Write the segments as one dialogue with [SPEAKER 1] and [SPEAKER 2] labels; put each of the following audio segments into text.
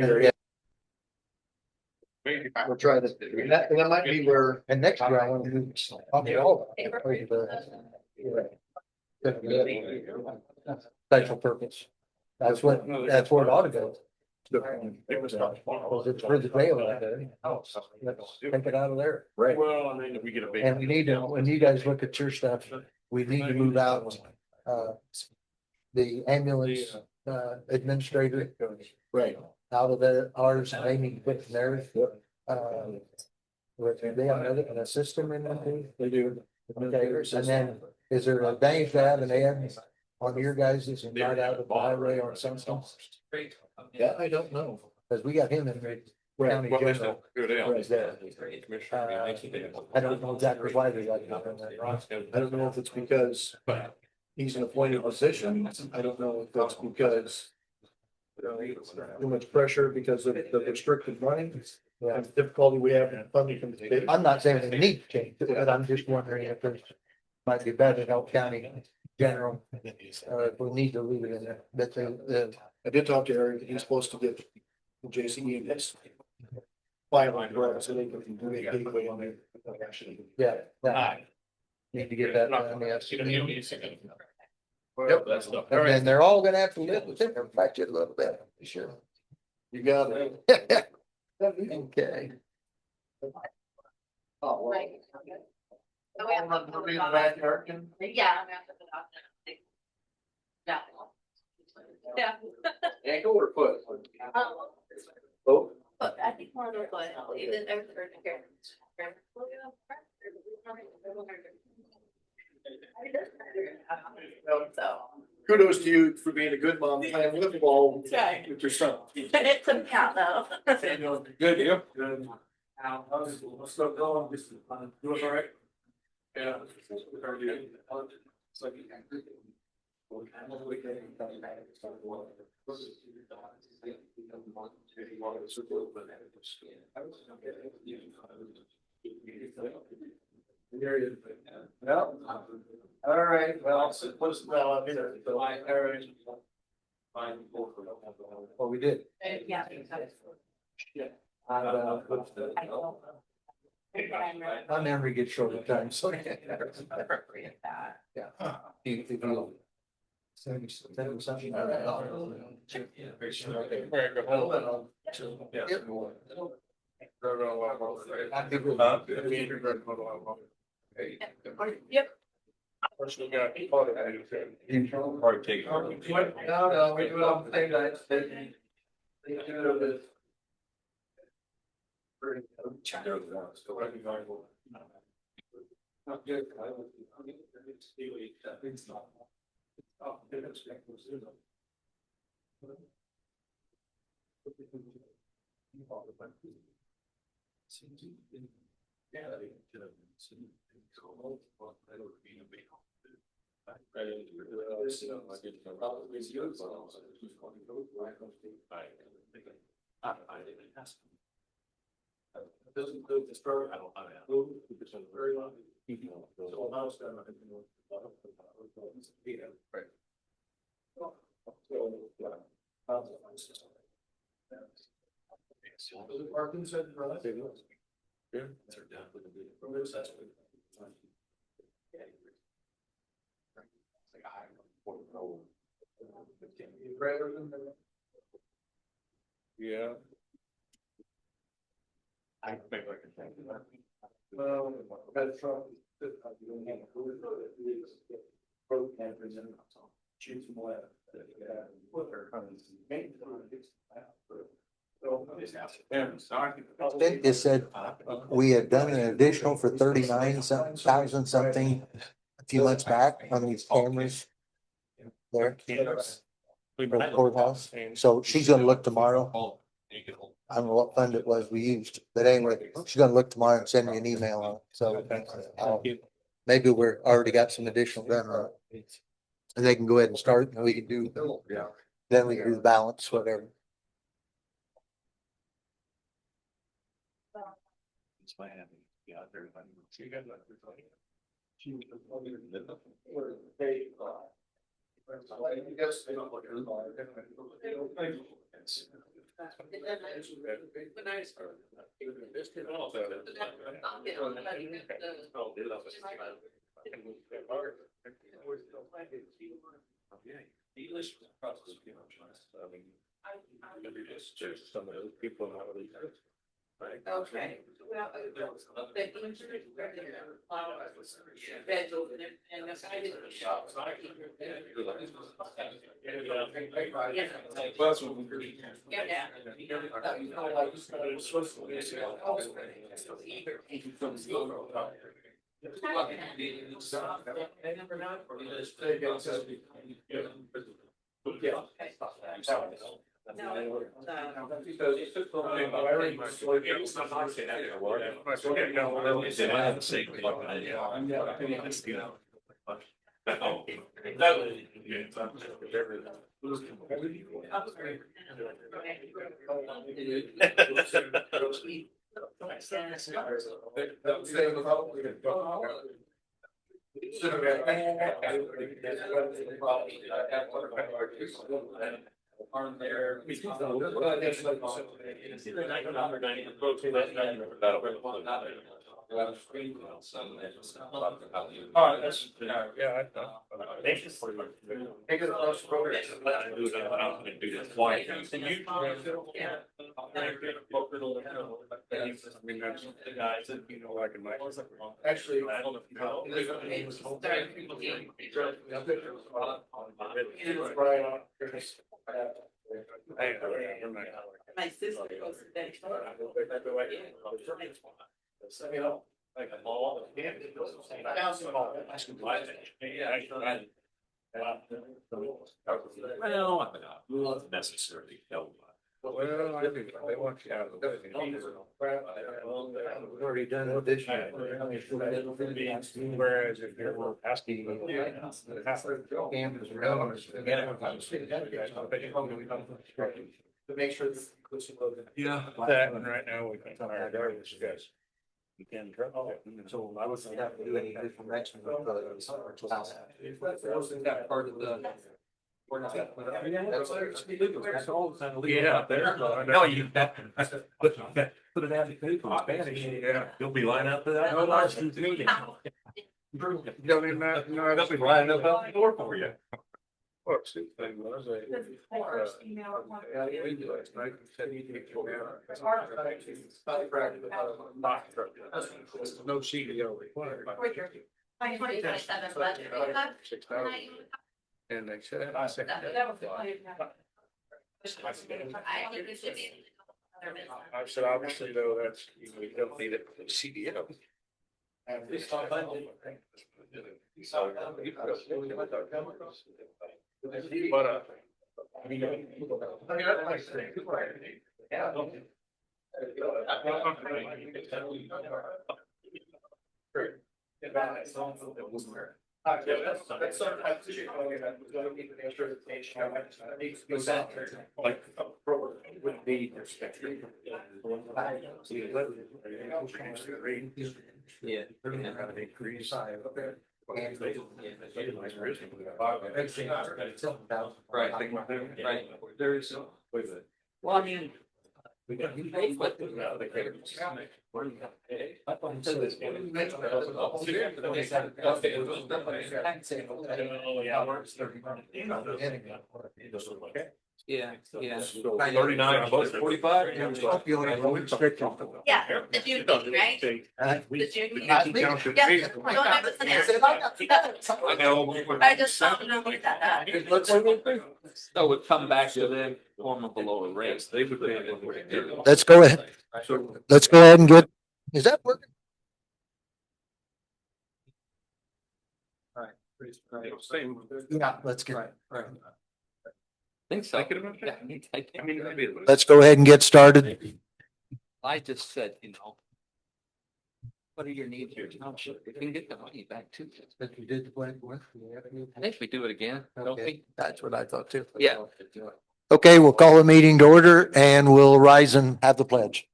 [SPEAKER 1] Yeah. We'll try this. And that might be where, and next year I want to do. Special purpose. That's where it ought to go. Because it's for the jail out there. Let's take it out of there.
[SPEAKER 2] Right.
[SPEAKER 3] Well, I mean, if we get a big.
[SPEAKER 1] And we need to, when you guys look at your stuff, we need to move out, the ambulance, administrator.
[SPEAKER 2] Right.
[SPEAKER 1] Out of ours, and they need to put in theirs. They have a system in there too?
[SPEAKER 2] They do.
[SPEAKER 1] Okay, and then is there a advantage to have an ad on your guys' and not out of the highway on something?
[SPEAKER 2] Yeah, I don't know.
[SPEAKER 1] Cause we got him in the county
[SPEAKER 3] Well, they
[SPEAKER 1] general.
[SPEAKER 3] still do it.
[SPEAKER 1] Is there. I don't know exactly why they got him in there.
[SPEAKER 2] I don't know if it's because he's an appointed position. I don't know if that's because too much pressure because of the restricted money and the difficulty we have in funding from the state.
[SPEAKER 1] I'm not saying they need to change it, but I'm just wondering if there's might be better to help county general. If we need to leave it in there, but
[SPEAKER 2] I did talk to Eric. He's supposed to get JCE this filing for us so they can do a gateway on there.
[SPEAKER 1] yeah. Need to get that done, yes.
[SPEAKER 3] Yep, that's stuff.
[SPEAKER 1] And then they're all gonna have to live within their budget a little bit, sure.
[SPEAKER 2] You got it.
[SPEAKER 1] Okay.
[SPEAKER 2] Oh, well.
[SPEAKER 4] Right. So we have to put it on-
[SPEAKER 2] backyard.
[SPEAKER 4] Yeah, I'm gonna have to put it on there. Yeah. Yeah.
[SPEAKER 2] Ankle or foot?
[SPEAKER 4] Oh, but I think more of the foot, even there for here. So.
[SPEAKER 2] Kudos to you for being a good mom, playing with the ball with
[SPEAKER 4] Right.
[SPEAKER 2] your son.
[SPEAKER 4] It couldn't count though.
[SPEAKER 2] Good, you? Good. Let's start going, just doing all right? Yeah. Well, all right, well, what's now up here?
[SPEAKER 1] Well, we did.
[SPEAKER 4] Yeah.
[SPEAKER 1] My memory gets short at times, so.
[SPEAKER 4] Appropriate that.
[SPEAKER 1] Yeah. If you- Send something.
[SPEAKER 4] Yep.
[SPEAKER 3] Probably take.
[SPEAKER 2] No, we do it on the same night. They do it with. Doesn't include this program. I don't. It's very long. Right. Parking said, right? Yeah. Yeah. I think I can think of that. Well, that's from. Choose from what.
[SPEAKER 1] It said we had done an additional for 39,000 something a few months back on these cameras. There. For the courthouse. So she's gonna look tomorrow. I don't know what fund it was we used, but anyway, she's gonna look tomorrow and send me an email on it. So maybe we're already got some additional done on it. And they can go ahead and start and we can do, then we can do the balance, whatever.
[SPEAKER 3] It's my having, yeah, there. So you guys like. Some of those people.
[SPEAKER 4] Okay. Well,
[SPEAKER 3] Aren't there? Alright, that's, yeah, take it across the road. Do this. Why? I mean, that's the guys that, you know, like in my.
[SPEAKER 2] Actually,
[SPEAKER 3] I don't know if you know.
[SPEAKER 4] My sister goes to bed.
[SPEAKER 3] Like a ball. Yeah. Well, not necessarily held.
[SPEAKER 2] Well, I think they want you out of the way. We've already done it this year. Whereas if you're asking. Campus around. To make sure that.
[SPEAKER 3] Yeah.
[SPEAKER 2] That one right now, we can hire Darius, guys. You can.
[SPEAKER 1] So I wasn't have to do any information with
[SPEAKER 2] That part of the.
[SPEAKER 3] That's all it's on the
[SPEAKER 2] Yeah, out there.
[SPEAKER 3] No, you have to put it out in Spanish.
[SPEAKER 2] Yeah.
[SPEAKER 3] You'll be lining up for that.
[SPEAKER 2] No license needed. Don't even know,
[SPEAKER 3] They'll be lining up out the door for you.
[SPEAKER 2] What's the thing was last night, said he didn't go no CDO required.
[SPEAKER 4] My 2027 budget. We have
[SPEAKER 2] 6,000. And they said, I said.
[SPEAKER 4] I think it should be.
[SPEAKER 2] I said, obviously though, that's, you don't need it for the CDO. But, I mean, that's my thing. Like, would be.
[SPEAKER 1] Yeah.
[SPEAKER 3] Right. There's.
[SPEAKER 1] Well, I mean. Yeah, yeah.
[SPEAKER 3] 39, 45?
[SPEAKER 4] Yeah, the June meeting, right? The June meeting. Yeah. Don't ever say that.
[SPEAKER 3] I know.
[SPEAKER 4] I just don't know what that.
[SPEAKER 1] So would come back to them, form of a lower rate.
[SPEAKER 3] They would pay it.
[SPEAKER 1] Let's go ahead. Let's go ahead and get, is that working?
[SPEAKER 3] Same.
[SPEAKER 1] Yeah, let's get.
[SPEAKER 3] Right.
[SPEAKER 1] Think so.
[SPEAKER 3] Thinking about that? I mean, maybe.
[SPEAKER 1] Let's go ahead and get started.
[SPEAKER 5] I just said, what are your needs here, township? We can get the money back too.
[SPEAKER 1] That you did the plan with.
[SPEAKER 5] I think we do it again, don't we?
[SPEAKER 1] That's what I thought too.
[SPEAKER 5] Yeah.
[SPEAKER 1] Okay, we'll call a meeting to order and we'll rise and have the pledge.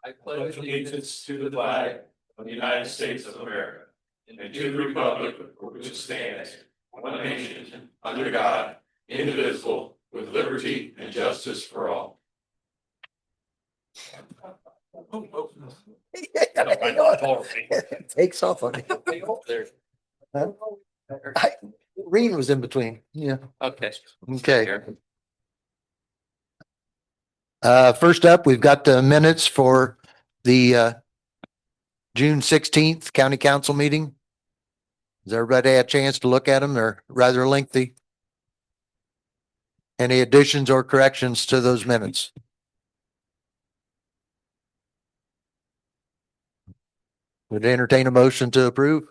[SPEAKER 5] I
[SPEAKER 3] Pledge allegiance to the flag of the United States of America and to the republic for which it stands, one nation, under God, indivisible, with liberty
[SPEAKER 4] liberty, and justice for all.
[SPEAKER 1] Takes off on you.
[SPEAKER 5] There.
[SPEAKER 1] Huh? Reen was in between. Yeah.
[SPEAKER 5] Okay.
[SPEAKER 1] Okay.
[SPEAKER 5] Here.
[SPEAKER 1] First up, we've got the minutes for the June 16th County Council meeting. Has everybody had a chance to look at them? They're rather lengthy. Any additions or corrections to those minutes? Would entertain a motion to approve?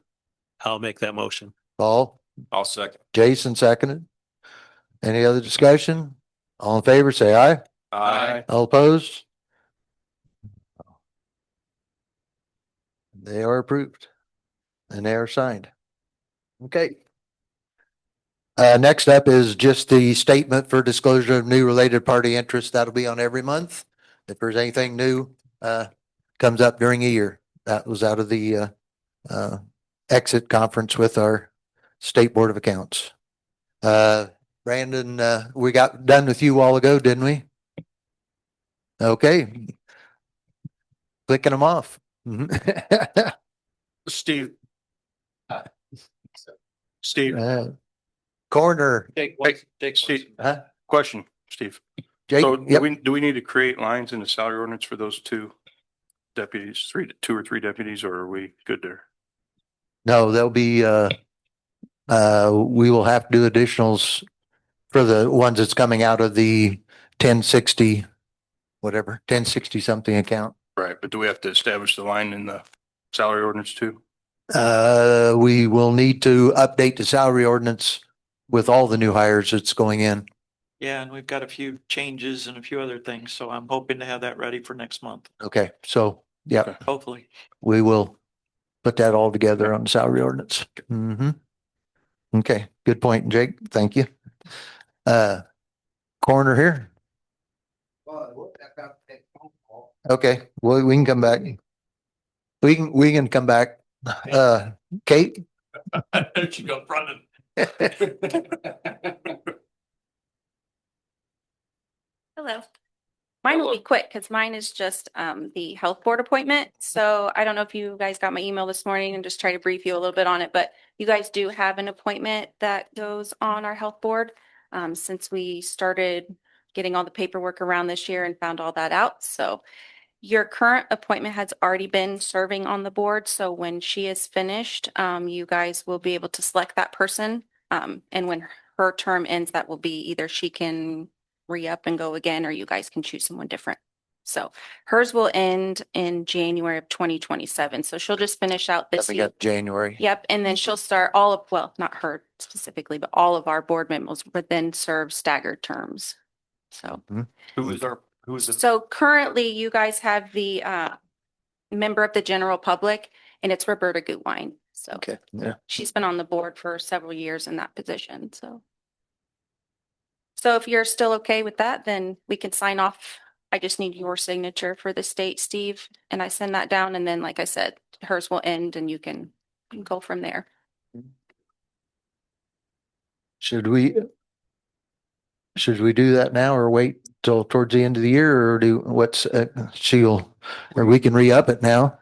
[SPEAKER 6] I'll make that motion.
[SPEAKER 1] Paul,
[SPEAKER 4] I'll second.
[SPEAKER 1] Jason seconded. Any other discussion? All in favor, say aye.
[SPEAKER 4] Aye.
[SPEAKER 1] All opposed? They are approved and they are signed. Okay. Next up is just the statement for disclosure of new related party interest. That'll be on every month. If there's anything new, comes up during a year. That was out of the, exit conference with our State Board of Accounts. Brandon, we got done with you a while ago, didn't we? Okay. Clicking them off.
[SPEAKER 6] Steve. Steve,
[SPEAKER 1] Coroner,
[SPEAKER 5] Jake,
[SPEAKER 6] Steve,
[SPEAKER 1] huh?
[SPEAKER 6] question, Steve.
[SPEAKER 1] Jake,
[SPEAKER 6] So
[SPEAKER 1] yep.
[SPEAKER 6] do we need to create lines in the salary ordinance for those two deputies, two or three deputies, or are we good there?
[SPEAKER 1] No, there'll be, we will have to do additionals for the ones that's coming out of the 1060, whatever, 1060 something account.
[SPEAKER 6] Right, but do we have to establish the line in the salary ordinance too?
[SPEAKER 1] We will need to update the salary ordinance with all the new hires that's going in.
[SPEAKER 7] Yeah, and we've got a few changes and a few other things, so I'm hoping to have that ready for next month,
[SPEAKER 1] Okay, so, yeah,
[SPEAKER 6] Okay.
[SPEAKER 7] hopefully.
[SPEAKER 1] we will put that all together on the salary ordinance. Okay, good point, Jake. Thank you. Coroner here. Okay, well, we can come back. We can come back. Kate?
[SPEAKER 4] There she goes running.
[SPEAKER 8] Hello. Mine will be quick because mine is just the health board appointment. So I don't know if you guys got my email this morning and just try to brief you a little bit on it, but you guys do have an appointment that goes on our health board since we started getting all the paperwork around this year and found all that out. So your current appointment has already been serving on the board. So when she is finished, you guys will be able to select that person. And when her term ends, that will be either she can re-up and go again, or you guys can choose someone different. So hers will end in January of 2027. So she'll just finish out this
[SPEAKER 1] We
[SPEAKER 8] year.
[SPEAKER 1] got January.
[SPEAKER 8] Yep. And then she'll start well, not her specifically, but all of our board members would then serve staggered terms. So.
[SPEAKER 6] Who is the?
[SPEAKER 8] So currently you guys have the member of the general public, and it's Roberta Gutwein. So
[SPEAKER 1] Okay, yeah.
[SPEAKER 8] she's been on the board for several years in that position. So if you're still okay with that, then we can sign off. I just need your signature for the state, Steve, and I send that down. And then, like I said, hers will end and you can go from there.
[SPEAKER 1] Should we do that now or wait till towards the end of the year, or or we can re-up it now?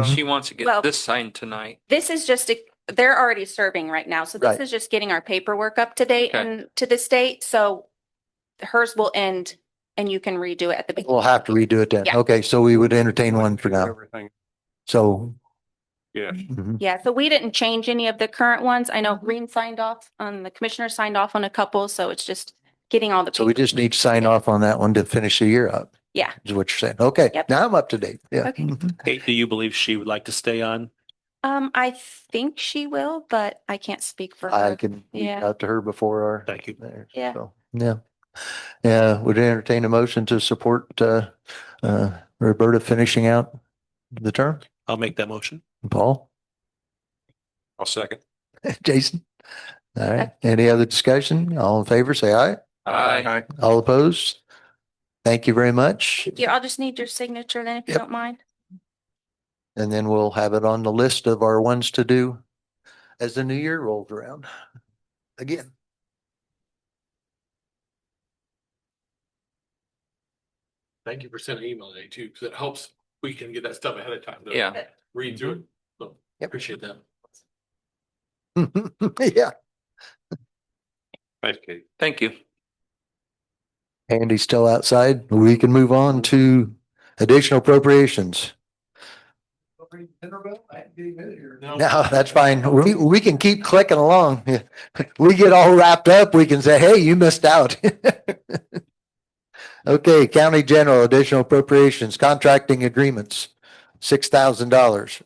[SPEAKER 5] She wants to
[SPEAKER 8] Well-
[SPEAKER 5] get this signed tonight.
[SPEAKER 8] This is just, they're already serving right now. So this
[SPEAKER 1] Right.
[SPEAKER 8] is just getting our paperwork up to date
[SPEAKER 5] Okay.
[SPEAKER 8] and to the state. So hers will end and you can redo it at the beginning.
[SPEAKER 1] We'll have to redo it then.
[SPEAKER 8] Yeah.
[SPEAKER 1] Okay, so we would entertain one for now.
[SPEAKER 6] Everything.
[SPEAKER 1] So.
[SPEAKER 6] Yeah.
[SPEAKER 1] Mhm.
[SPEAKER 8] Yeah, so we didn't change any of the current ones. I know Green signed off on, the commissioner signed off on a couple, so it's just getting all the.
[SPEAKER 1] So we just need to sign off on that one to finish the year up.
[SPEAKER 8] Yeah.
[SPEAKER 1] Is what you're saying. Okay,
[SPEAKER 8] Yep.
[SPEAKER 1] now I'm up to date. Yeah.
[SPEAKER 8] Okay.
[SPEAKER 1] Mhm.
[SPEAKER 6] Kate, do you believe she would like to stay on?
[SPEAKER 8] I think she will, but I can't speak for
[SPEAKER 1] I
[SPEAKER 8] her.
[SPEAKER 1] can reach
[SPEAKER 8] Yeah.
[SPEAKER 1] out to her before our.
[SPEAKER 6] Thank you.
[SPEAKER 1] there,
[SPEAKER 8] Yeah.
[SPEAKER 1] so, yeah. Yeah, would entertain a motion to support Roberta finishing out the term.
[SPEAKER 6] I'll make that motion.
[SPEAKER 1] Paul?
[SPEAKER 4] I'll second.
[SPEAKER 1] Jason? All right. Any other discussion? All in favor, say aye.
[SPEAKER 5] Aye.
[SPEAKER 1] All opposed? Thank you very much.
[SPEAKER 8] Yeah, I'll just need your signature then if you
[SPEAKER 1] Yep.
[SPEAKER 8] don't mind.
[SPEAKER 1] And then we'll have it on the list of our ones to do as the new year rolls around again.
[SPEAKER 4] Thank you for sending an email today too, because it helps. We can get that stuff ahead of time. to
[SPEAKER 5] Yeah.
[SPEAKER 4] Read through it. So
[SPEAKER 1] Yep.
[SPEAKER 4] appreciate that.
[SPEAKER 1] Yeah,
[SPEAKER 6] Thanks, Kate.
[SPEAKER 5] Thank you.
[SPEAKER 1] Andy's still outside. We can move on to additional appropriations. No, that's fine. We can keep clicking along. We get all wrapped up. We can say, hey, you missed out. Okay, county general, additional appropriations, contracting agreements, $6,000.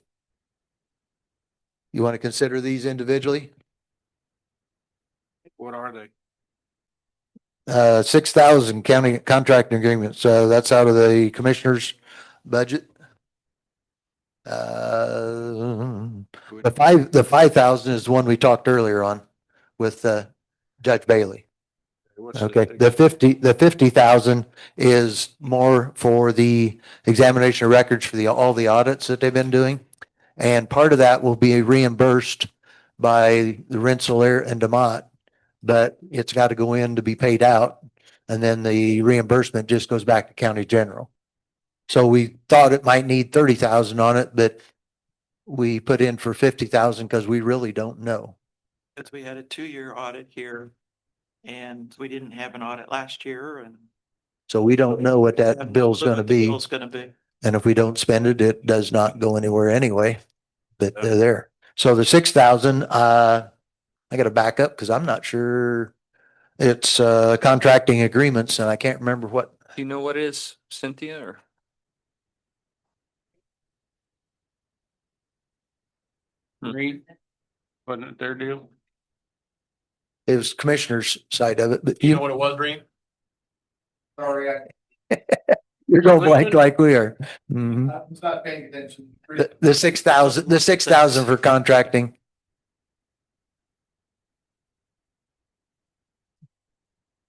[SPEAKER 1] You want to consider these individually?
[SPEAKER 6] What are they?
[SPEAKER 1] 6,000 county contracting agreements. So that's out of the commissioner's budget. The 5,000 is the one we talked earlier on with, Judge Bailey.
[SPEAKER 6] What's
[SPEAKER 1] Okay, the 50,000 is more for the examination of records for all the audits that they've been doing. And part of that will be reimbursed by the Rensselaer and DeMott, but it's got to go in to be paid out. And then the reimbursement just goes back to county general. So we thought it might need 30,000 on it, but we put in for 50,000 because we really don't know.
[SPEAKER 7] Because we had a 2-year audit here and we didn't have an audit last year and.
[SPEAKER 1] So we don't know what
[SPEAKER 7] we have
[SPEAKER 1] that
[SPEAKER 7] no
[SPEAKER 1] bill's
[SPEAKER 7] clue
[SPEAKER 1] going to
[SPEAKER 7] what the
[SPEAKER 1] be.
[SPEAKER 7] Bill's gonna be.
[SPEAKER 1] And if we don't spend it, it does not go anywhere anyway, but they're there. So the 6,000, I got to back up because I'm not sure. It's contracting agreements and I can't remember what.
[SPEAKER 5] Do you know what it is, Cynthia, or?
[SPEAKER 6] Green? Wasn't it their deal?
[SPEAKER 1] It was commissioner's side of it, but
[SPEAKER 4] You know what it was, Green?
[SPEAKER 2] Sorry,
[SPEAKER 1] you're going blank like we are. Mhm.
[SPEAKER 2] I'm not paying attention.
[SPEAKER 1] The 6,000 for contracting.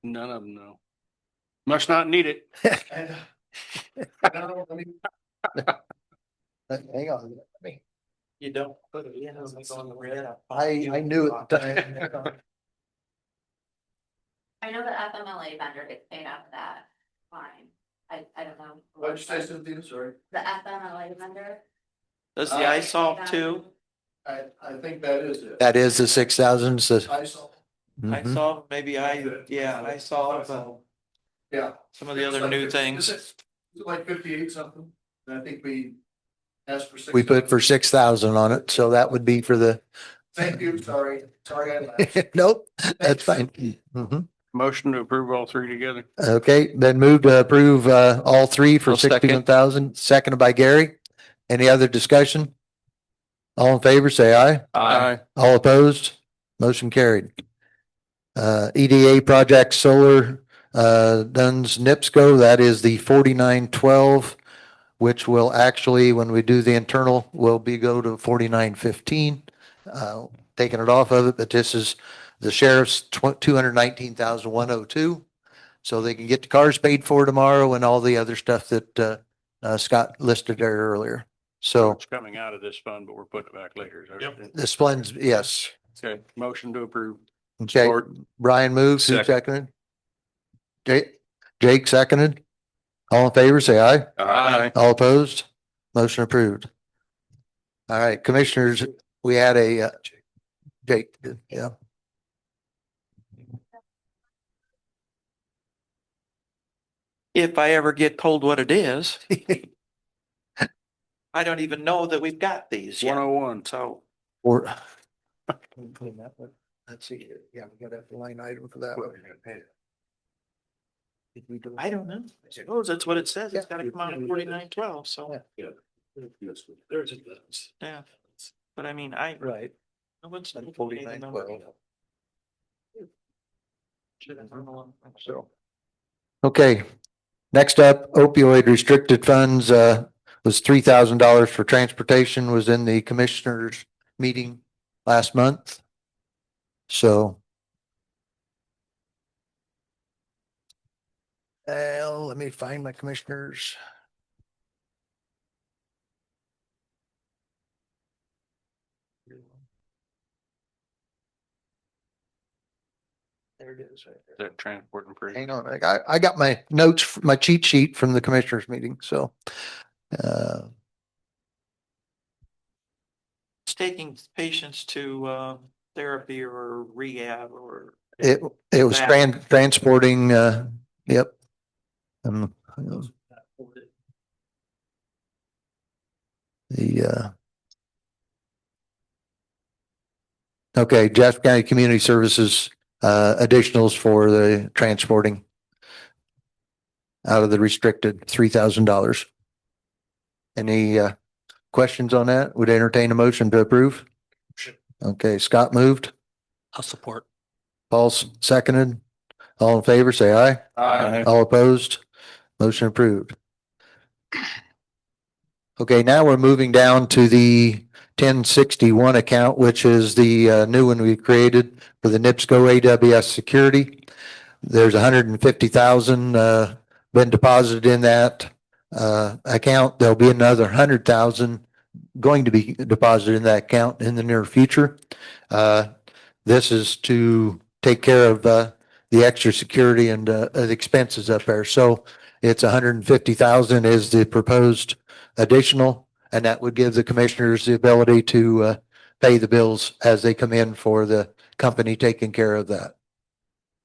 [SPEAKER 6] None of them know. Must not need it.
[SPEAKER 1] Hang on.
[SPEAKER 7] You don't put it in, it's on the red.
[SPEAKER 1] I knew at the time.
[SPEAKER 8] I know the FMLA vendor gets paid out of that line. I don't know.
[SPEAKER 2] What'd you say, Cynthia? Sorry.
[SPEAKER 8] The FMLA vendor.
[SPEAKER 7] Does the ISOL too?
[SPEAKER 2] I think that is it.
[SPEAKER 1] That is the 6,000.
[SPEAKER 2] I saw.
[SPEAKER 7] I
[SPEAKER 1] Mhm.
[SPEAKER 7] saw, maybe I saw
[SPEAKER 2] Yeah.
[SPEAKER 7] some of the other new things.
[SPEAKER 2] Is it like 58 something? And I think we asked for 6.
[SPEAKER 1] We put for 6,000 on it. So that would be for the,
[SPEAKER 2] Thank you, sorry I laughed.
[SPEAKER 1] nope, that's fine. Mhm.
[SPEAKER 6] Motion to approve all three together.
[SPEAKER 1] Okay, then move to approve all three for
[SPEAKER 5] I'll second.
[SPEAKER 1] 61,000, seconded by Gary. Any other discussion? All in favor, say aye.
[SPEAKER 6] Aye.
[SPEAKER 1] All opposed? Motion carried. EDA Projects Solar, Dunn's NIPSCO, that is the 4912, which will actually, when we do the internal, will go to 4915. Taking it off of it, but this is the sheriff's 219,102. So they can get the cars paid for tomorrow and all the other stuff that Scott listed there earlier. So
[SPEAKER 6] It's coming out of this fund, but we're putting it back later. Is that
[SPEAKER 4] Yep.
[SPEAKER 6] right?
[SPEAKER 1] this blends, yes.
[SPEAKER 6] Okay, motion to approve.
[SPEAKER 1] Okay, Brian moves, who seconded? Jake seconded. All in favor, say aye.
[SPEAKER 6] Aye.
[SPEAKER 1] All opposed? Motion approved. All right, commissioners, we had a, Jake, yeah.
[SPEAKER 7] If I ever get told what it is, I don't even know that we've got these yet.
[SPEAKER 6] 101.
[SPEAKER 7] So
[SPEAKER 1] Or. Let's see here. Yeah, we got a line item for that one. Did we do it?
[SPEAKER 7] I don't know. I suppose that's what it says. It's gotta come out of 4912, so,
[SPEAKER 4] There's a.
[SPEAKER 7] yeah. But I mean,
[SPEAKER 1] Right.
[SPEAKER 7] what's the
[SPEAKER 1] 4912.
[SPEAKER 7] number?
[SPEAKER 1] So. Okay, next up opioid restricted funds, was $3,000 for transportation, was in the commissioners meeting last month. So. Well, let me find my commissioners. There it is. Right there.
[SPEAKER 6] That transport and freight.
[SPEAKER 1] Hang on, I got my notes, my cheat sheet from the commissioners meeting, so.
[SPEAKER 7] It's taking patients to therapy or rehab or.
[SPEAKER 1] It was
[SPEAKER 7] That.
[SPEAKER 1] transporting, yep. Um, the, okay, Jasper County Community Services, additionals for the transporting out of the restricted $3,000. Any, questions on that? Would entertain a motion to approve? Okay, Scott moved.
[SPEAKER 5] I'll support.
[SPEAKER 1] Paul's seconded. All in favor, say aye.
[SPEAKER 6] Aye.
[SPEAKER 1] All opposed? Motion approved. Okay, now we're moving down to the 1061 account, which is the new one we created for the NIPSCO AWS security. There's 150,000 been deposited in that account. There'll be another 100,000 going to be deposited in that account in the near future. This is to take care of the extra security and the expenses up there. So it's 150,000 is the proposed additional, and that would give the commissioners the ability to pay the bills as they come in for the company taking care of that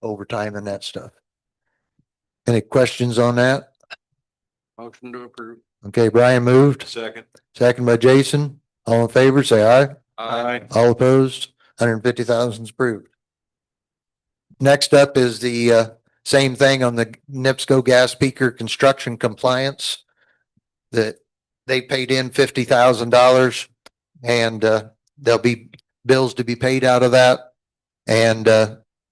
[SPEAKER 1] overtime and that stuff. Any questions on that?
[SPEAKER 6] Motion to approve.
[SPEAKER 1] Okay, Brian moved,
[SPEAKER 6] Second.
[SPEAKER 1] second by Jason. All in favor, say aye.
[SPEAKER 6] Aye.
[SPEAKER 1] All opposed, 150,000 is approved. Next up is the same thing on the NIPSCO gas peaker construction compliance that they paid in $50,000 and there'll be bills to be paid out of that. And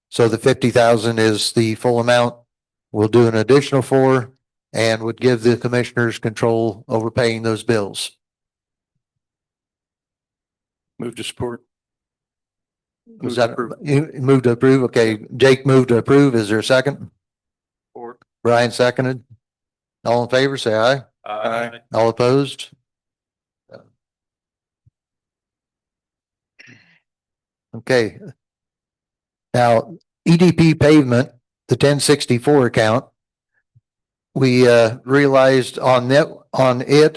[SPEAKER 1] so the 50,000 is the full amount. We'll do an additional for and would give the commissioners control over paying those bills.
[SPEAKER 6] Move to support.
[SPEAKER 1] Was that, you moved to approve? Okay, Jake moved to approve. Is there a second?
[SPEAKER 6] Support.
[SPEAKER 1] Brian seconded. All in favor, say aye.
[SPEAKER 6] Aye.
[SPEAKER 1] All opposed? Okay. Now, EDP pavement, the 1064 account, we realized on it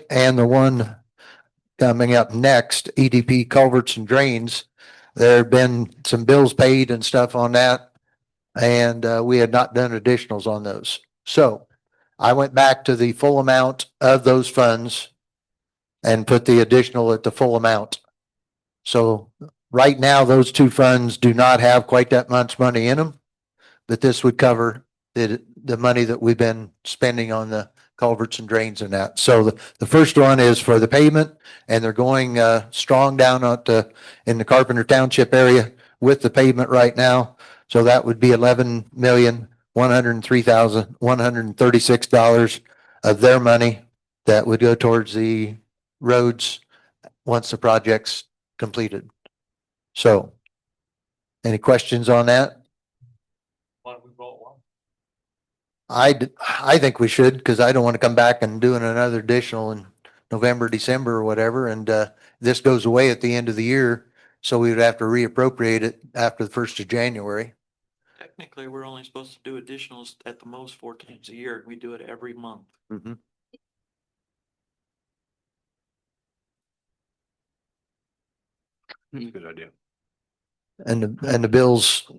[SPEAKER 1] and the one coming up next, EDP culverts and drains, there had been some bills paid and stuff on that, and we had not done additionals on those. So I went back to the full amount of those funds and put the additional at the full amount. So right now, those two funds do not have quite that much money in them, but this would cover the money that we've been spending on the culverts and drains and that. So the first one is for the pavement, and they're going strong down in the Carpenter Township area with the pavement right now. So that would be $11,103,136 of their money that would go towards the roads once the project's completed. So any questions on that?
[SPEAKER 3] Why don't we vote one?
[SPEAKER 1] I think we should, because I don't want to come back and doing another additional in November, December or whatever. And this goes away at the end of the year. So we would have to reappropriate it after the 1st of January.
[SPEAKER 7] Technically, we're only supposed to do additionals at the most 4 times a year. We do it every month.
[SPEAKER 1] Mm-hmm.
[SPEAKER 6] Good idea.
[SPEAKER 1] And the bills,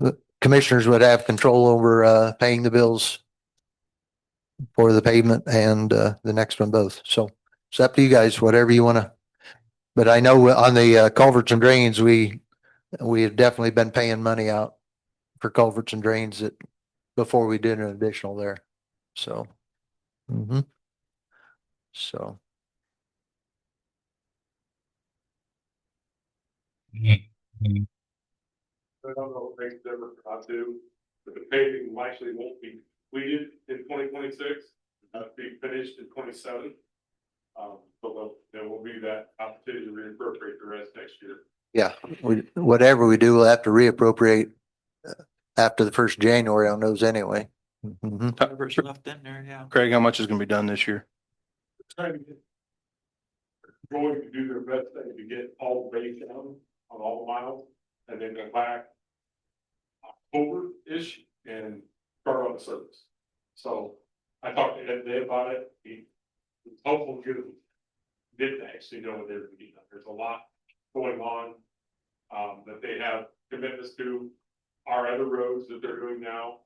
[SPEAKER 1] the commissioners would have control over paying the bills for the pavement and the next one both. So it's up to you guys, whatever you want to. But I know on the culverts and drains, we have definitely been paying money out for culverts and drains that before we did an additional there. So, so.
[SPEAKER 4] I don't know what makes a difference or not to, but the paving likely won't be completed in 2026, not be finished in 27. But there will be that opportunity to reappropriate the rest next year.
[SPEAKER 1] Yeah, whatever we do, we'll have to reappropriate after the 1st of January on those anyway.
[SPEAKER 7] Whatever's left in there, yeah.
[SPEAKER 6] Craig, how much is going to be done this year?
[SPEAKER 4] Going to do their best to get all the base down on all the miles and then go back over-ish and start on the surface. So I talked to Ed today about it. He was hopeful to didn't actually know what they were doing. There's a lot going on, that they have commitments to our other roads that they're doing now.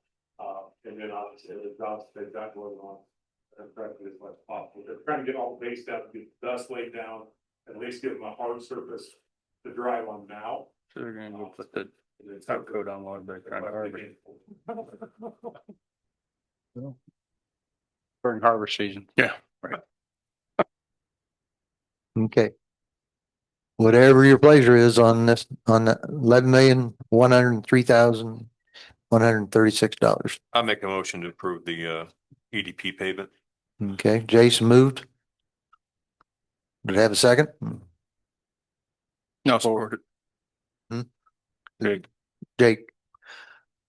[SPEAKER 4] And then obviously the jobs they've got going on. And trying to get as much as possible. They're trying to get all the base down, get dust laid down, at least give them a hard surface to drive on now.
[SPEAKER 6] So they're gonna go put the top coat on Waterbury County Harbor during harbor season. Yeah. Right.
[SPEAKER 1] Okay. Whatever your pleasure is on this, on the $11,103,136.
[SPEAKER 9] I make a motion to approve the EDP payment.
[SPEAKER 1] Okay, Jason moved. Did it have a second?
[SPEAKER 6] No, support it.
[SPEAKER 1] Jake.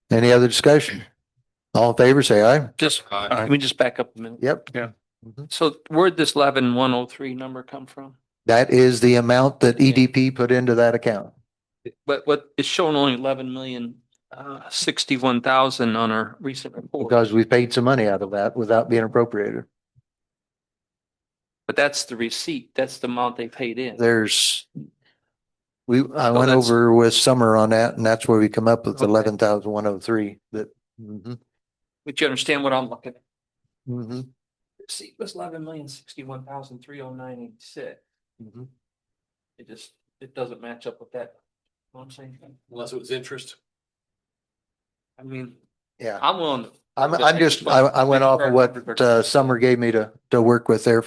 [SPEAKER 1] Any other discussion? All in favor, say aye.
[SPEAKER 5] Just,
[SPEAKER 9] Aye.
[SPEAKER 5] let me just back up a minute.
[SPEAKER 1] Yep.
[SPEAKER 5] So where'd this 11,103 number come from?
[SPEAKER 1] That is the amount that EDP put into that account.
[SPEAKER 5] But what it's showing only 11,061,000 on our recent report.
[SPEAKER 1] Because we paid some money out of that without being appropriated.
[SPEAKER 5] But that's the receipt. That's the amount they paid in.
[SPEAKER 1] There's, I went
[SPEAKER 5] that's-
[SPEAKER 1] over with Summer on that, and that's where we come up with
[SPEAKER 5] Okay.
[SPEAKER 1] 11,103. That.
[SPEAKER 5] But you understand what I'm looking at?
[SPEAKER 1] Mhm.
[SPEAKER 5] Receipt was 11,061,309.86. It doesn't match up with that. You know what I'm saying?
[SPEAKER 9] Unless it was interest.
[SPEAKER 5] I mean,
[SPEAKER 1] Yeah.
[SPEAKER 5] I'm willing to.
[SPEAKER 1] I'm just, I went off of what Summer gave me to work with there,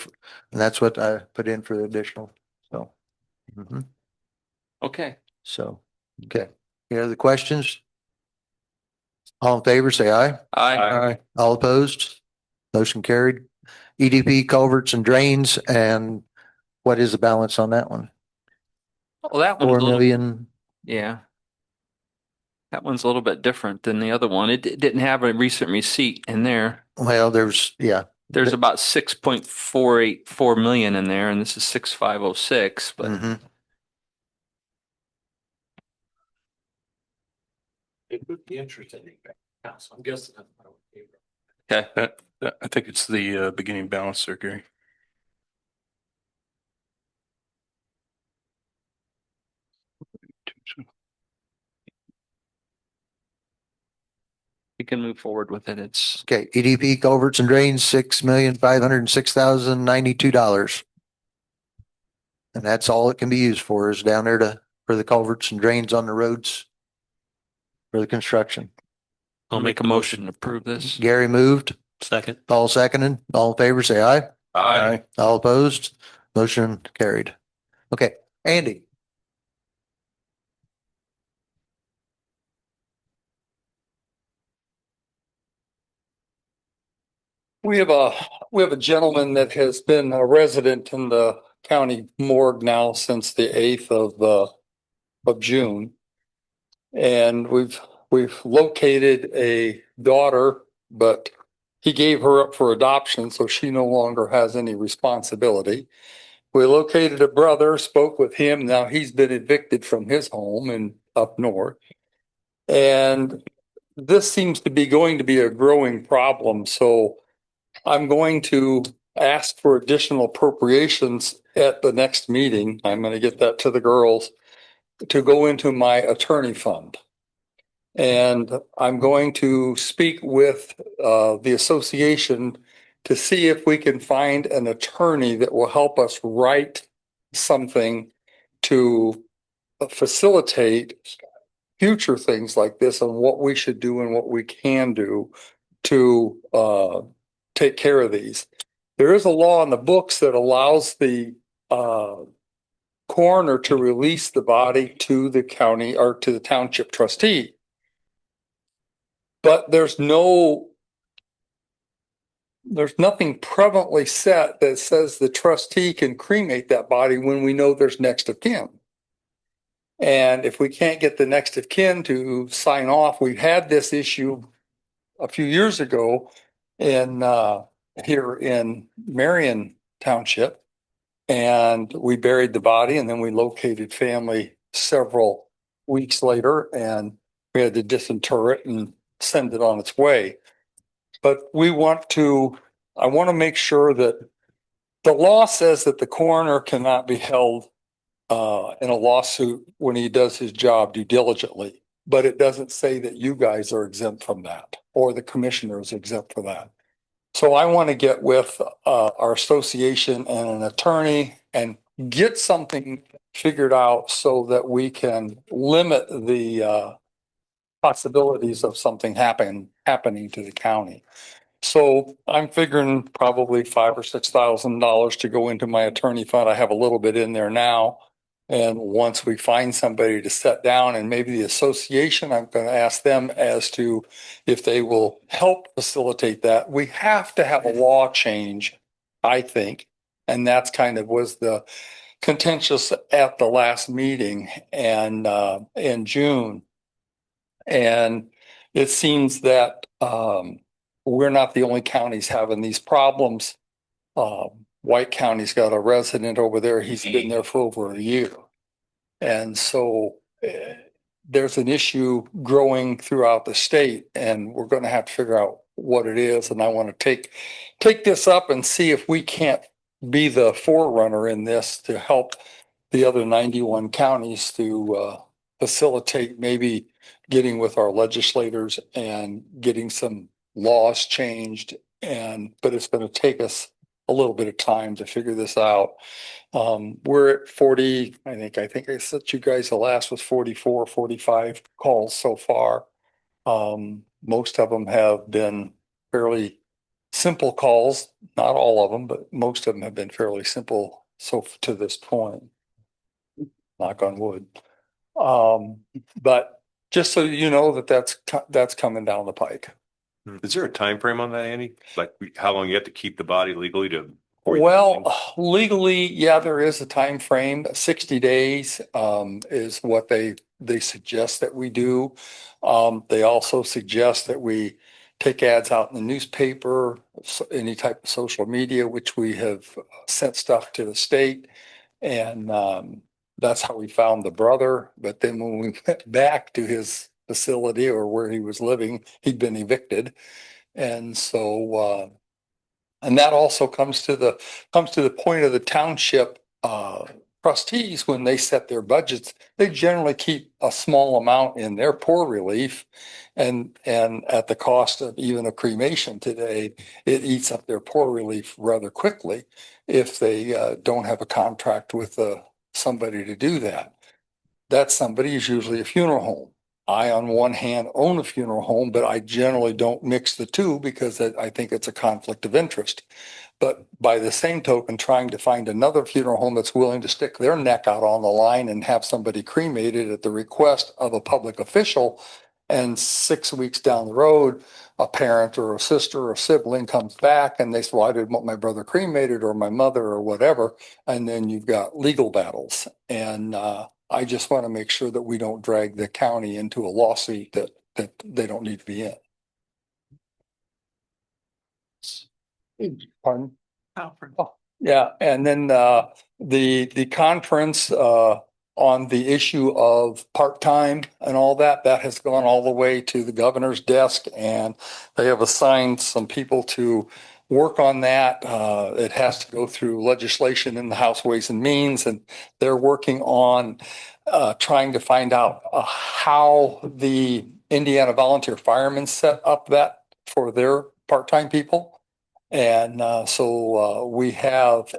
[SPEAKER 1] and that's what I put in for the additional, so.
[SPEAKER 5] Okay.
[SPEAKER 1] So, okay. Any other questions? All in favor, say aye.
[SPEAKER 5] Aye.
[SPEAKER 1] All opposed? Motion carried. EDP culverts and drains, and what is the balance on that one?
[SPEAKER 5] Well, that one's
[SPEAKER 1] 4
[SPEAKER 5] a little,
[SPEAKER 1] million.
[SPEAKER 5] yeah. That one's a little bit different than the other one. It didn't have a recent receipt in there.
[SPEAKER 1] Well, there's
[SPEAKER 5] There's about 6.484 million in there, and this is 6,506, but
[SPEAKER 9] It would be interesting. I'm guessing.
[SPEAKER 5] okay.
[SPEAKER 6] I think it's the beginning balance there, Gary.
[SPEAKER 5] We can move forward with it. It's
[SPEAKER 1] okay. EDP culverts and drains, $6,506,092. And that's all it can be used for, is down there for the culverts and drains on the roads for the construction.
[SPEAKER 5] I'll make a motion to approve this.
[SPEAKER 1] Gary moved.
[SPEAKER 9] Second.
[SPEAKER 1] Paul seconded. All in favor, say aye.
[SPEAKER 9] Aye.
[SPEAKER 1] All opposed? Motion carried. Okay, Andy.
[SPEAKER 10] We have a gentleman that has been a resident in the county morgue now since the 8th of June. And we've located a daughter, but he gave her up for adoption, so she no longer has any responsibility. We located a brother, spoke with him. Now he's been evicted from his home in up north. And this seems to be going to be a growing problem. So I'm going to ask for additional appropriations at the next meeting. I'm going to get that to the girls to go into my attorney fund. And I'm going to speak with the association to see if we can find an attorney that will help us write something to facilitate future things like this and what we should do and what we can do to take care of these. There is a law in the books that allows the coroner to release the body to the county or to the township trustee. But there's nothing prevalently set that says the trustee can cremate that body when we know there's next of kin. And if we can't get the next of kin to sign off, we had this issue a few years ago in here in Marion Township, and we buried the body, and then we located family several weeks later, and we had to disinter it and send it on its way. But I want to make sure that the law says that the coroner cannot be held in a lawsuit when he does his job due diligently. But it doesn't say that you guys are exempt from that or the commissioner is exempt for that. So I want to get with our association and an attorney and get something figured out so that we can limit the possibilities of something happening to the county. So I'm figuring probably $5,000 or $6,000 to go into my attorney fund. I have a little bit in there now. And once we find somebody to sit down and maybe the association, I'm going to ask them as to if they will help facilitate that. We have to have a law change, I think. And that's kind of was the contentious at the last meeting and in June. And it seems that we're not the only counties having these problems. White County's got a resident over there. He's been there for over a year. And so there's an issue growing throughout the state and we're going to have to figure out what it is. And I want to take this up and see if we can't be the forerunner in this to help the other 91 counties to facilitate maybe getting with our legislators and getting some laws changed. But it's going to take us a little bit of time to figure this out. We're at 40, I think I said to you guys the last was 44, 45 calls so far. Most of them have been fairly simple calls, not all of them, but most of them have been fairly simple. So to this point, knock on wood. But just so you know that's coming down the pike.
[SPEAKER 11] Is there a time frame on that, Andy? Like how long you have to keep the body legally to?
[SPEAKER 10] Well, legally, yeah, there is a time frame. 60 days is what they suggest that we do. They also suggest that we take ads out in the newspaper, any type of social media, which we have sent stuff to the state. And that's how we found the brother. But then when we went back to his facility or where he was living, he'd been evicted. And so, and that also comes to the point of the township trustees when they set their budgets. They generally keep a small amount in their poor relief, and at the cost of even a cremation today, it eats up their poor relief rather quickly if they don't have a contract with somebody to do that. That somebody is usually a funeral home. I, on one hand, own a funeral home, but I generally don't mix the two because I think it's a conflict of interest. But by the same token, trying to find another funeral home that's willing to stick their neck out on the line and have somebody cremated at the request of a public official, and 6 weeks down the road, a parent or a sister or a sibling comes back and they say, well, I didn't want my brother cremated or my mother or whatever. And then you've got legal battles. And I just want to make sure that we don't drag the county into a lawsuit that they don't need to be in. Pardon?
[SPEAKER 7] Conference.
[SPEAKER 10] Oh, yeah. And then the conference on the issue of part-time and all that has gone all the way to the governor's desk, and they have assigned some people to work on that. It has to go through legislation in the House Ways and Means, and they're working on trying to find out how the Indiana Volunteer Firemen set up that for their part-time people. And so we have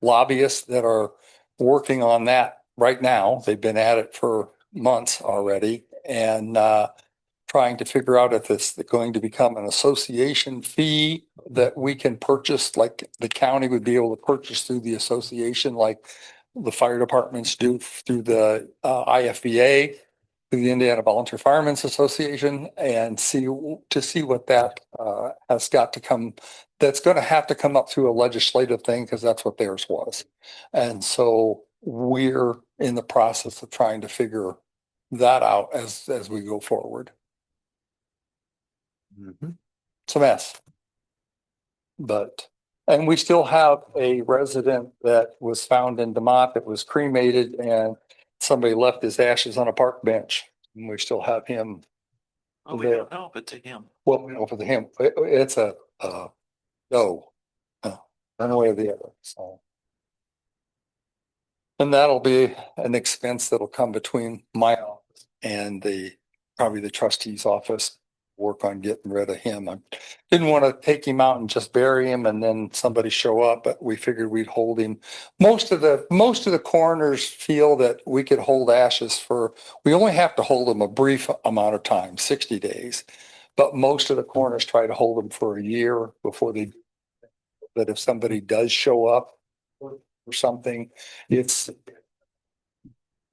[SPEAKER 10] lobbyists that are working on that right now. They've been at it for months already, and trying to figure out if it's going to become an association fee that we can purchase, like the county would be able to purchase through the association, like the fire departments do through the IFVA, through the Indiana Volunteer Firemen's Association, and see what that has got to come. That's going to have to come up through a legislative thing because that's what theirs was. And so we're in the process of trying to figure that out as we go forward. It's a mess. And we still have a resident that was found in DeMont that was cremated and somebody left his ashes on a park bench. And we still have him,
[SPEAKER 7] Oh, we don't know if it's a him.
[SPEAKER 10] well, over the him, it's a, no. One way or the other, so. And that'll be an expense that'll come between my office and probably the trustee's office. Work on getting rid of him. I didn't want to take him out and just bury him and then somebody show up, but we figured we'd hold him. Most of the coroners feel that we could hold ashes we only have to hold them a brief amount of time, 60 days. But most of the coroners try to hold them for a year before that if somebody does show up or something, it's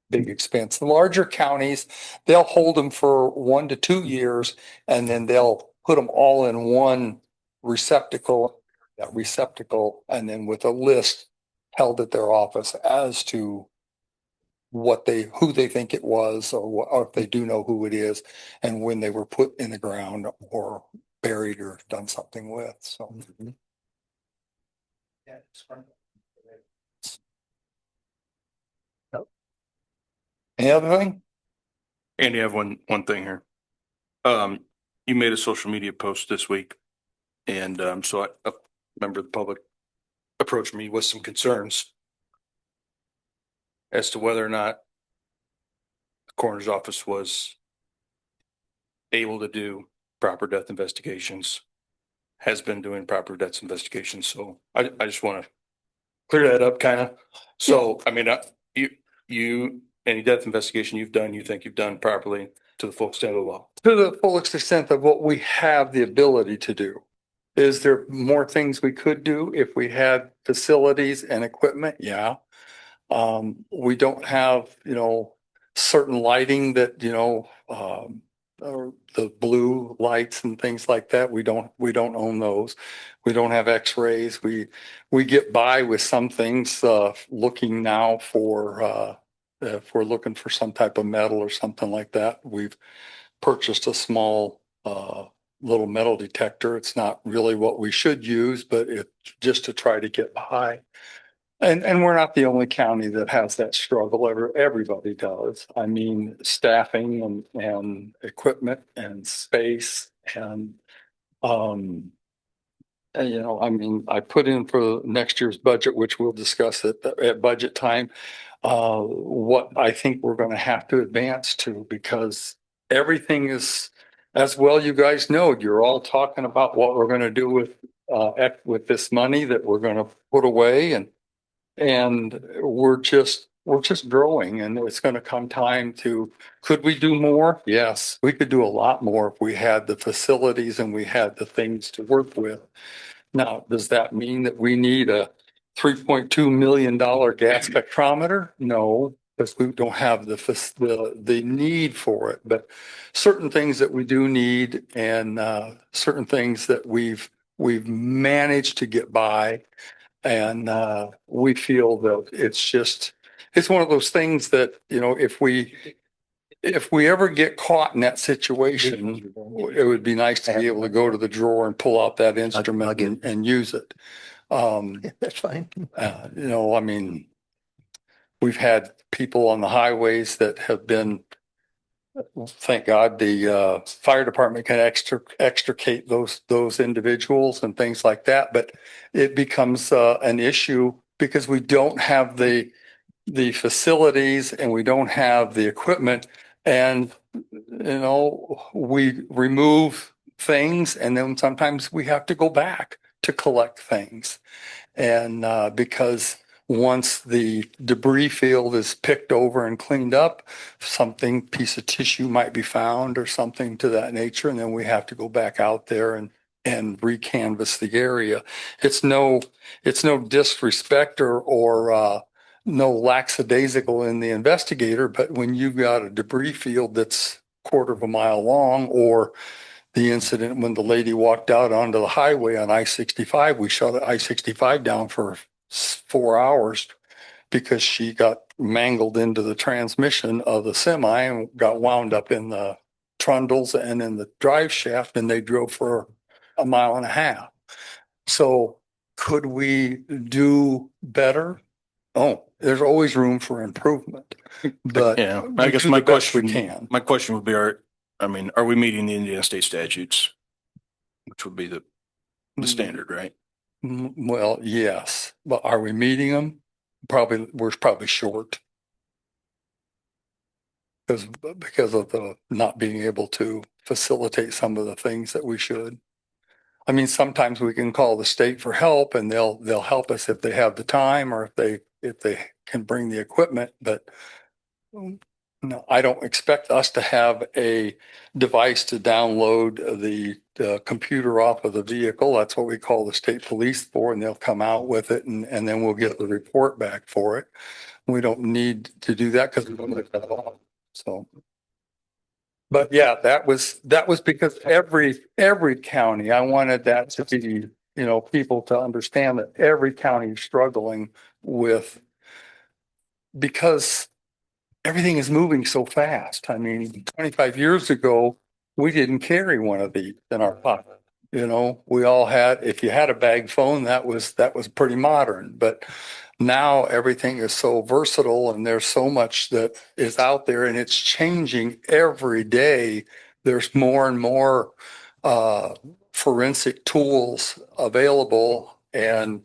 [SPEAKER 10] big expense. The larger counties, they'll hold them for 1 to 2 years and then they'll put them all in one receptacle, and then with a list held at their office as to who they think it was, or if they do know who it is, and when they were put in the ground or buried or done something with. So. Any other thing?
[SPEAKER 6] Andy, I have one thing here. You made a social media post this week. And so a member of the public approached me with some concerns as to whether or not the coroner's office was able to do proper death investigations, has been doing proper death investigations. So I just want to clear that up kind of. So, I mean, any death investigation you've done, you think you've done properly to the full extent of the law?
[SPEAKER 10] To the full extent of what we have the ability to do. Is there more things we could do if we had facilities and equipment? Yeah. We don't have, certain lighting that, or the blue lights and things like that. We don't own those. We don't have x-rays. We get by with some things, looking now for, if we're looking for some type of metal or something like that. We've purchased a small, little metal detector. It's not really what we should use, but it's just to try to get by. And we're not the only county that has that struggle. Everybody does. I mean, staffing and equipment and space and, I put in for next year's budget, which we'll discuss at budget time, what I think we're going to have to advance to, because everything is, as well, you guys know, you're all talking about what we're going to do with this money that we're going to put away, and we're just growing, and it's going to come time to, could we do more? Yes, we could do a lot more if we had the facilities and we had the things to work with. Now, does that mean that we need a $3.2 million gas spectrometer? No, because we don't have the need for it. But certain things that we do need, and certain things that we've managed to get by, and we feel that it's one of those things that, if we ever get caught in that situation, it would be nice to be able to go to the drawer and pull out that instrument and use it.
[SPEAKER 1] That's fine.
[SPEAKER 10] We've had people on the highways that have been, thank God, the fire department can extricate those individuals and things like that. But it becomes an issue because we don't have the facilities and we don't have the equipment. And, we remove things and then sometimes we have to go back to collect things. And because once the debris field is picked over and cleaned up, piece of tissue might be found or something to that nature. And then we have to go back out there and recanvass the area. It's no disrespect or no lackadaisical in the investigator, but when you've got a debris field that's 1/4 mile long, or the incident when the lady walked out onto the highway on I-65, we shut I-65 down for 4 hours because she got mangled into the transmission of the semi and got wound up in the trundles and in the drive shaft, and they drove for 1.5 miles. So could we do better? Oh, there's always room for improvement, but
[SPEAKER 6] Yeah,
[SPEAKER 10] we
[SPEAKER 6] I guess
[SPEAKER 10] do
[SPEAKER 6] my
[SPEAKER 10] the best
[SPEAKER 6] question,
[SPEAKER 10] we can.
[SPEAKER 6] my question would be, are we meeting the Indiana state statutes? Which would be the standard, right?
[SPEAKER 10] Well, yes, but are we meeting them? We're probably short. Because of the not being able to facilitate some of the things that we should. I mean, sometimes we can call the state for help and they'll help us if they have the time or if they can bring the equipment, but no, I don't expect us to have a device to download the computer off of the vehicle. That's what we call the state police for, and they'll come out with it and then we'll get the report back for it. We don't need to do that because we don't have that off. So. But yeah, that was because every county, I wanted that to be, people to understand that every county is struggling with, because everything is moving so fast. I mean, 25 years ago, we didn't carry one of these in our pocket. We all had, if you had a bag phone, that was pretty modern, but now everything is so versatile and there's so much that is out there and it's changing every day. There's more and more forensic tools available, and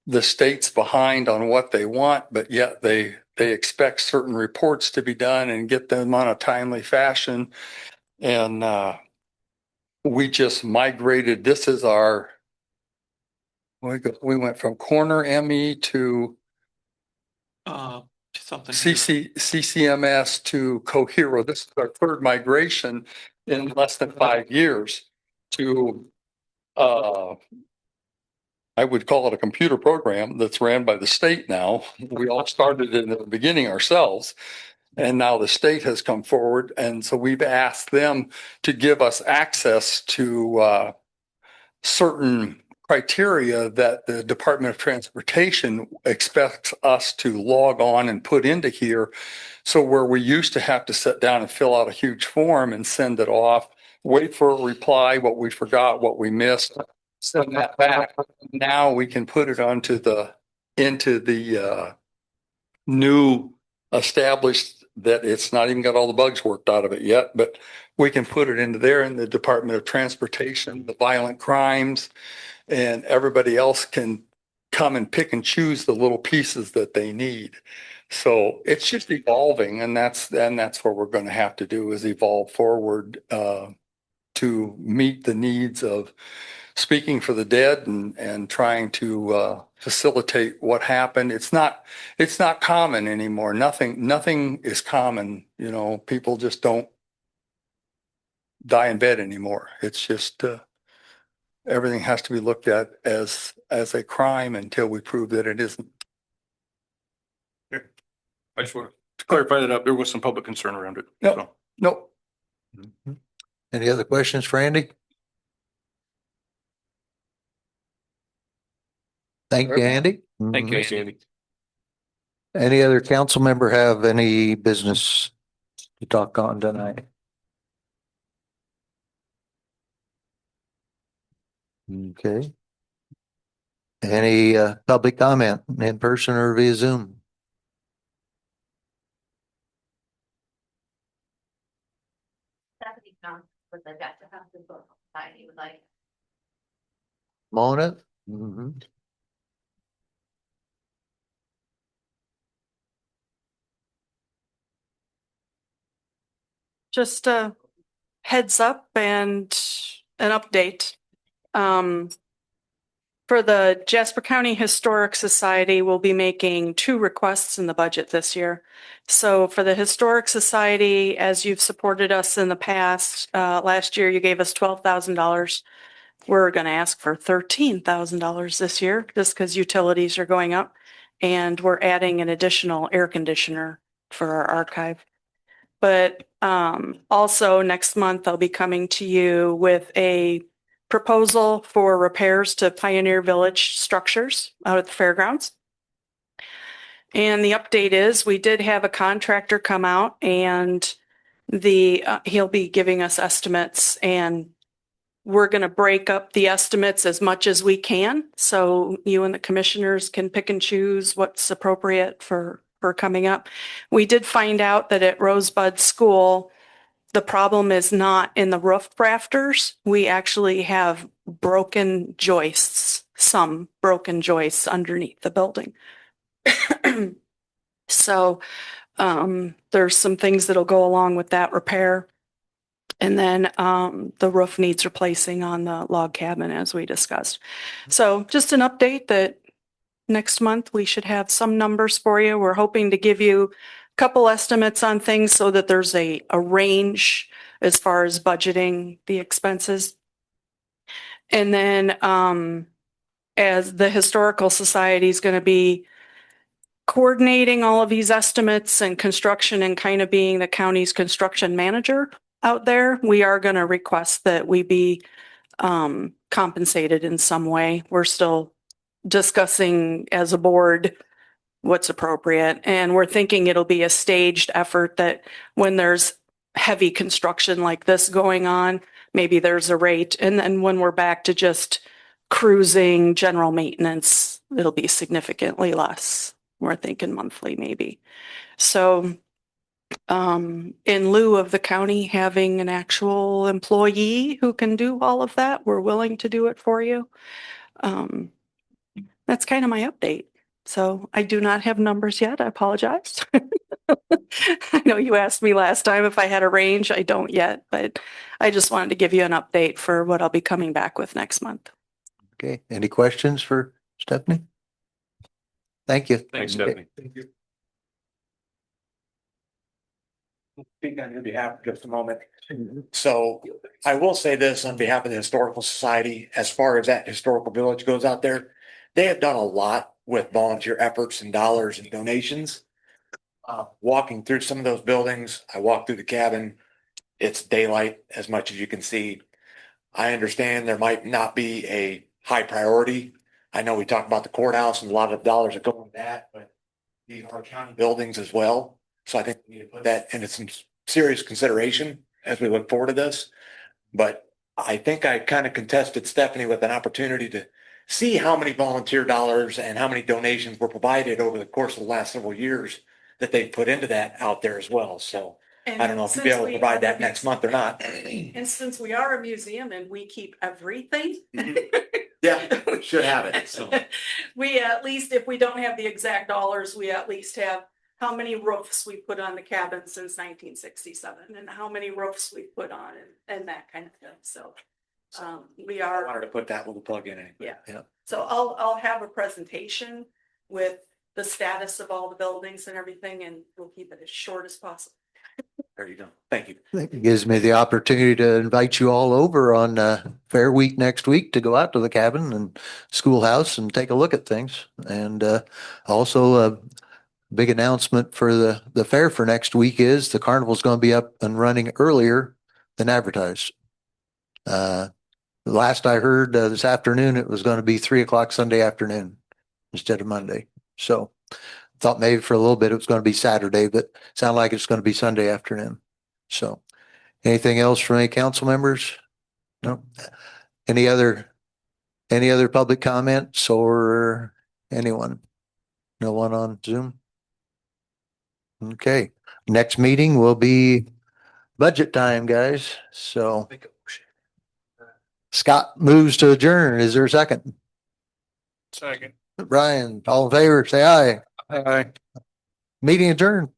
[SPEAKER 10] the state's behind on what they want, but yet they expect certain reports to be done and get them on a timely fashion. And we just migrated. This is we went from Coroner ME to
[SPEAKER 7] Something.
[SPEAKER 10] CCMS to Cohero. This is our third migration in less than 5 years to, I would call it a computer program that's ran by the state now. We all started in the beginning ourselves, and now the state has come forward. And so we've asked them to give us access to certain criteria that the Department of Transportation expects us to log on and put into here. So where we used to have to sit down and fill out a huge form and send it off, wait for a reply, what we forgot, what we missed, send that back. Now we can put it into the new established, that it's not even got all the bugs worked out of it yet, but we can put it into there in the Department of Transportation, the violent crimes, and everybody else can come and pick and choose the little pieces that they need. So it's just evolving, and that's what we're going to have to do, is evolve forward to meet the needs of speaking for the dead and trying to facilitate what happened. It's not common anymore. Nothing is common. People just don't die in bed anymore. It's just everything has to be looked at as a crime until we prove that it isn't.
[SPEAKER 6] I just want to clarify that up. There was some public concern around it.
[SPEAKER 10] Nope.
[SPEAKER 6] So.
[SPEAKER 10] Nope.
[SPEAKER 1] Any other questions for Andy? Thank you, Andy.
[SPEAKER 5] Thank you,
[SPEAKER 11] Thanks,
[SPEAKER 5] Andy.
[SPEAKER 11] Andy.
[SPEAKER 1] Any other council member have any business to talk on tonight? Okay. Any public comment in person or via Zoom? Mona? Mm-hmm.
[SPEAKER 12] Just a heads up and an update. For the Jasper County Historic Society, we'll be making 2 requests in the budget this year. So for the Historic Society, as you've supported us in the past, last year you gave us $12,000. We're going to ask for $13,000 this year just because utilities are going up, and we're adding an additional air conditioner for our archive. But also next month, I'll be coming to you with a proposal for repairs to Pioneer Village structures out at the fairgrounds. And the update is we did have a contractor come out, and he'll be giving us estimates and we're going to break up the estimates as much as we can. So you and the commissioners can pick and choose what's appropriate for coming up. We did find out that at Rosebud School, the problem is not in the roof rafters. We actually have broken joists, some broken joists underneath the building. So there's some things that'll go along with that repair. And then the roof needs replacing on the log cabin, as we discussed. So just an update that next month we should have some numbers for you. We're hoping to give you a couple estimates on things so that there's a range as far as budgeting the expenses. And then as the Historical Society is going to be coordinating all of these estimates and construction and kind of being the county's construction manager out there, we are going to request that we be compensated in some way. We're still discussing as a board what's appropriate, and we're thinking it'll be a staged effort, that when there's heavy construction like this going on, maybe there's a rate, and then when we're back to just cruising general maintenance, it'll be significantly less. We're thinking monthly maybe. So in lieu of the county having an actual employee who can do all of that, we're willing to do it for you. That's kind of my update. So I do not have numbers yet. I apologize. I know you asked me last time if I had a range. I don't yet, but I just wanted to give you an update for what I'll be coming back with next month.
[SPEAKER 1] Okay, any questions for Stephanie? Thank you.
[SPEAKER 11] Thanks, Stephanie.
[SPEAKER 3] Speak on your behalf for just a moment. So I will say this on behalf of the Historical Society, as far as that historical village goes out there, they have done a lot with volunteer efforts and dollars and donations. Walking through some of those buildings, I walked through the cabin. It's daylight as much as you can see. I understand there might not be a high priority. I know we talked about the courthouse and a lot of dollars that go into that, but these are county buildings as well. So I think we need to put that into some serious consideration as we look forward to this. But I think I kind of contested Stephanie with an opportunity to see how many volunteer dollars and how many donations were provided over the course of the last several years that they've put into that out there as well. So I don't know if you'll be able to provide that next month or not.
[SPEAKER 12] And since we are a museum and we keep everything.
[SPEAKER 3] Yeah, should have it. So
[SPEAKER 12] We at least, if we don't have the exact dollars, we at least have how many roofs we put on the cabin since 1967 and how many roofs we put on and that kind of thing. So we
[SPEAKER 3] I
[SPEAKER 12] are.
[SPEAKER 3] wanted to put that little plug in.
[SPEAKER 12] Yeah.
[SPEAKER 1] Yeah.
[SPEAKER 12] So I'll have a presentation with the status of all the buildings and everything, and we'll keep it as short as possible.
[SPEAKER 3] There you go. Thank you.
[SPEAKER 1] It gives me the opportunity to invite you all over on Fair Week next week to go out to the cabin and schoolhouse and take a look at things. And also a big announcement for the fair for next week is the carnival's going to be up and running earlier than advertised. The last I heard this afternoon, it was going to be 3:00 Sunday afternoon instead of Monday. So thought maybe for a little bit it was going to be Saturday, but sounded like it's going to be Sunday afternoon. So anything else from any council members? No. Any other public comments or anyone? No one on Zoom? Okay. Next meeting will be budget time, guys. So Scott moves to adjourn. Is there a second?
[SPEAKER 6] Second.
[SPEAKER 1] Brian, all in favor, say aye.
[SPEAKER 6] Aye.
[SPEAKER 1] Meeting adjourned.